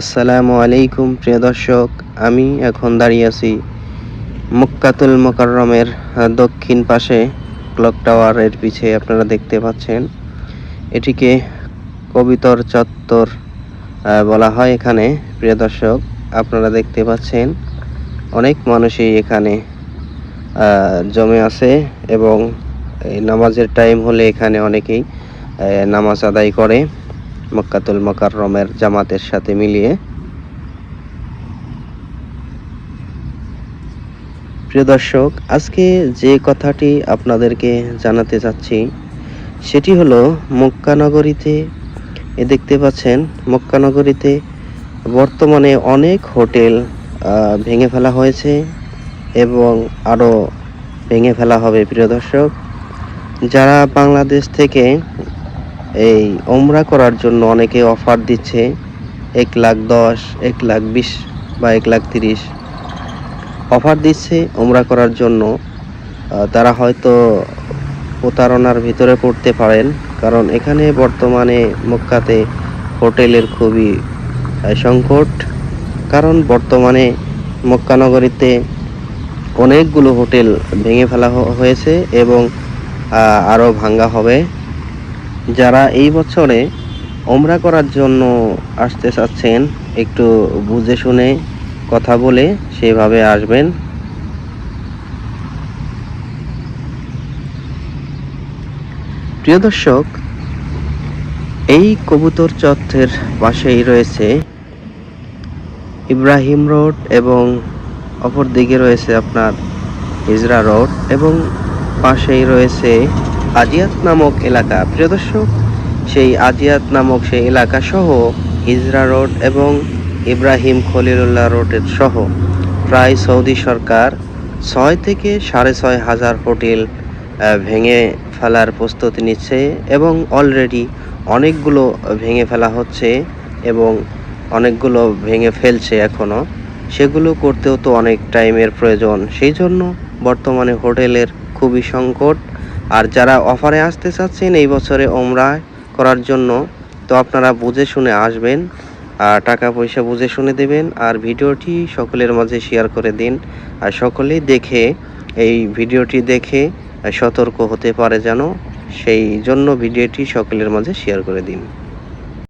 আসসালামু আলাইকুম প্রিয় দর্শক, আমি এখন দাঁড়িয়ে আছি মক্কাতুল মোকাররমের দক্ষিণ পাশে ক্লক টাওয়ারের পিছে। আপনারা দেখতে পাচ্ছেন, এটিকে কবিতর চত্বর বলা হয় এখানে। প্রিয় দর্শক, আপনারা দেখতে পাচ্ছেন অনেক মানুষই এখানে জমে আছে এবং এই নামাজের টাইম হলে এখানে অনেকেই নামাজ আদায় করে মক্কাতুল মোকাররমের জামাতের সাথে মিলিয়ে। প্রিয় দর্শক, আজকে যে কথাটি আপনাদেরকে জানাতে চাচ্ছি সেটি হলো মক্কা নগরীতে দেখতে পাচ্ছেন মক্কা নগরীতে বর্তমানে অনেক হোটেল ভেঙে ফেলা হয়েছে এবং আরও ভেঙে ফেলা হবে। প্রিয় দর্শক, যারা বাংলাদেশ থেকে এই ওমরা করার জন্য অনেকে অফার দিচ্ছে 1,10,000, 1,20,000 বা 1,30,000 অফার দিচ্ছে ওমরা করার জন্য। তারা হয়তো প্রতারণার ভিতরে পড়তে পারেন, কারণ এখানে বর্তমানে মক্কাতে হোটেলের খুবই সংকট। কারণ বর্তমানে মক্কা নগরীতে অনেকগুলো হোটেল ভেঙে ফেলা হয়েছে এবং আরও ভাঙ্গা হবে। যারা এই বছরে ওমরা করার জন্য আসতে চাচ্ছেন, একটু বুঝে শুনে কথা বলে সেভাবে আসবেন। প্রিয় দর্শক, এই কবুতর চত্বরের পাশেই রয়েছে ইব্রাহিম রোড এবং অপর দিকে রয়েছে আপনার হিজরা রোড এবং পাশেই রয়েছে আজিয়াত নামক এলাকা। প্রিয় দর্শক, সেই আজিয়াত নামক সেই এলাকা সহ হিজরা রোড এবং ইব্রাহিম খলিলুল্লাহ রোডের সহ প্রায় সৌদি সরকার 6 থেকে 6.5 হাজার হোটেল ভেঙে ফেলার প্রস্তুতি নিচ্ছে এবং অলরেডি অনেকগুলো ভেঙে ফেলা হচ্ছে এবং অনেকগুলো ভেঙে ফেলছে এখনও। সেগুলো করতেও তো অনেক টাইমের প্রয়োজন, সেই জন্য বর্তমানে হোটেলের খুবই সংকট। আর যারা অফারে আসতে চাচ্ছেন এই বছরে ওমরা করার জন্য, তো আপনারা বুঝে শুনে আসবেন আর টাকা পয়সা বুঝে শুনে দেবেন। আর ভিডিওটি সকলের মাঝে শেয়ার করে দিন, আর সকলেই দেখে এই ভিডিওটি দেখে সতর্ক হতে পারে যেন, সেই জন্য ভিডিওটি সকলের মাঝে শেয়ার করে দিন।